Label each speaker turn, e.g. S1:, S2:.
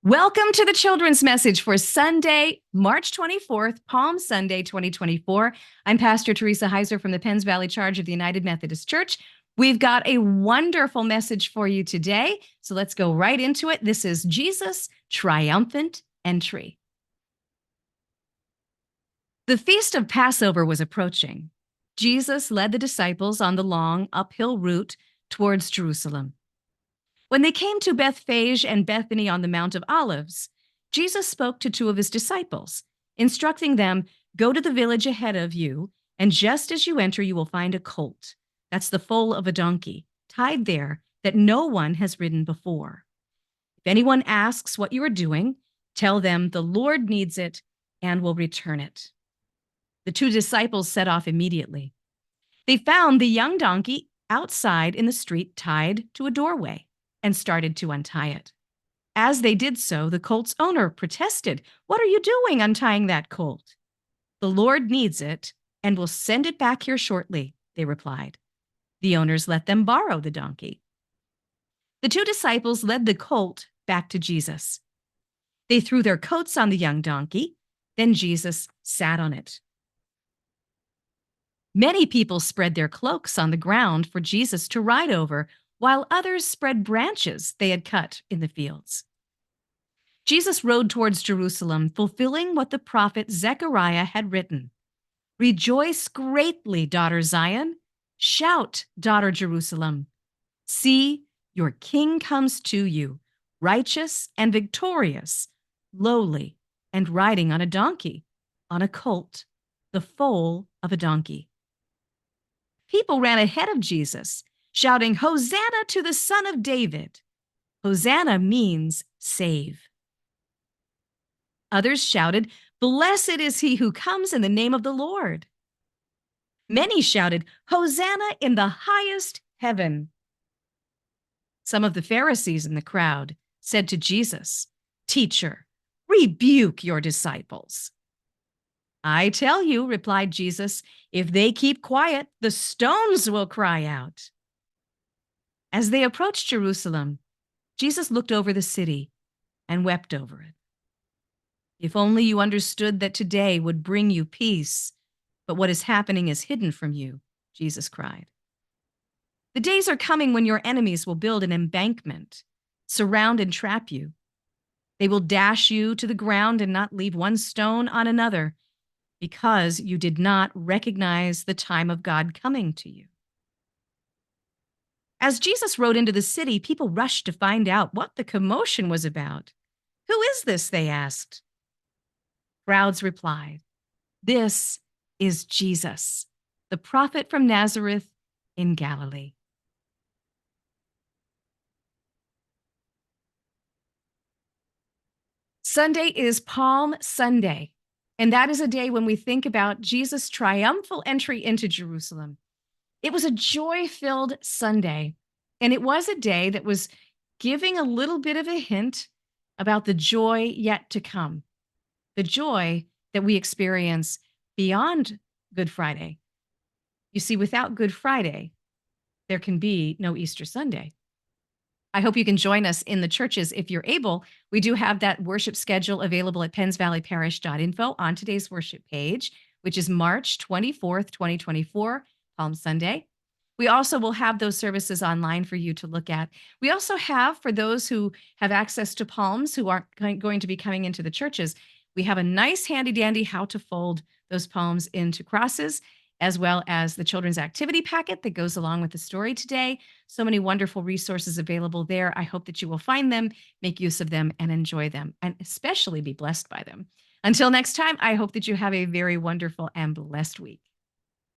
S1: Welcome to the children's message for Sunday, March 24th, Palm Sunday 2024. I'm Pastor Theresa Heiser from the Penns Valley Charge of the United Methodist Church. We've got a wonderful message for you today, so let's go right into it. This is Jesus' Triumphant Entry. The Feast of Passover was approaching. Jesus led the disciples on the long uphill route towards Jerusalem. When they came to Bethphage and Bethany on the Mount of Olives, Jesus spoke to two of his disciples, instructing them, "Go to the village ahead of you, and just as you enter, you will find a colt. That's the foal of a donkey, tied there that no one has ridden before. If anyone asks what you are doing, tell them the Lord needs it and will return it." The two disciples set off immediately. They found the young donkey outside in the street tied to a doorway and started to untie it. As they did so, the colt's owner protested, "What are you doing untying that colt?" "The Lord needs it and will send it back here shortly," they replied. The owners let them borrow the donkey. The two disciples led the colt back to Jesus. They threw their coats on the young donkey, then Jesus sat on it. Many people spread their cloaks on the ground for Jesus to ride over, while others spread branches they had cut in the fields. Jesus rode towards Jerusalem, fulfilling what the prophet Zechariah had written. "Rejoice greatly, daughter Zion. Shout, daughter Jerusalem. See, your king comes to you, righteous and victorious, lowly and riding on a donkey, on a colt, the foal of a donkey." People ran ahead of Jesus, shouting, "Hosanna to the Son of David." Hosanna means save. Others shouted, "Blessed is he who comes in the name of the Lord." Many shouted, "Hosanna in the highest heaven." Some of the Pharisees in the crowd said to Jesus, "Teacher, rebuke your disciples." "I tell you," replied Jesus, "if they keep quiet, the stones will cry out." As they approached Jerusalem, Jesus looked over the city and wept over it. "If only you understood that today would bring you peace, but what is happening is hidden from you," Jesus cried. "The days are coming when your enemies will build an embankment, surround and trap you. They will dash you to the ground and not leave one stone on another, because you did not recognize the time of God coming to you." As Jesus rode into the city, people rushed to find out what the commotion was about. "Who is this?" they asked. Crowds replied, "This is Jesus, the prophet from Nazareth in Galilee." Sunday is Palm Sunday, and that is a day when we think about Jesus' triumphal entry into Jerusalem. It was a joy-filled Sunday, and it was a day that was giving a little bit of a hint about the joy yet to come, the joy that we experience beyond Good Friday. You see, without Good Friday, there can be no Easter Sunday. I hope you can join us in the churches if you're able. We do have that worship schedule available at pennsvalleyparish.info on today's worship page, which is March 24th, 2024, Palm Sunday. We also will have those services online for you to look at. We also have, for those who have access to palms who aren't going to be coming into the churches, we have a nice handy dandy how to fold those palms into crosses, as well as the children's activity packet that goes along with the story today. So many wonderful resources available there. I hope that you will find them, make use of them, and enjoy them, and especially be blessed by them. Until next time, I hope that you have a very wonderful and blessed week.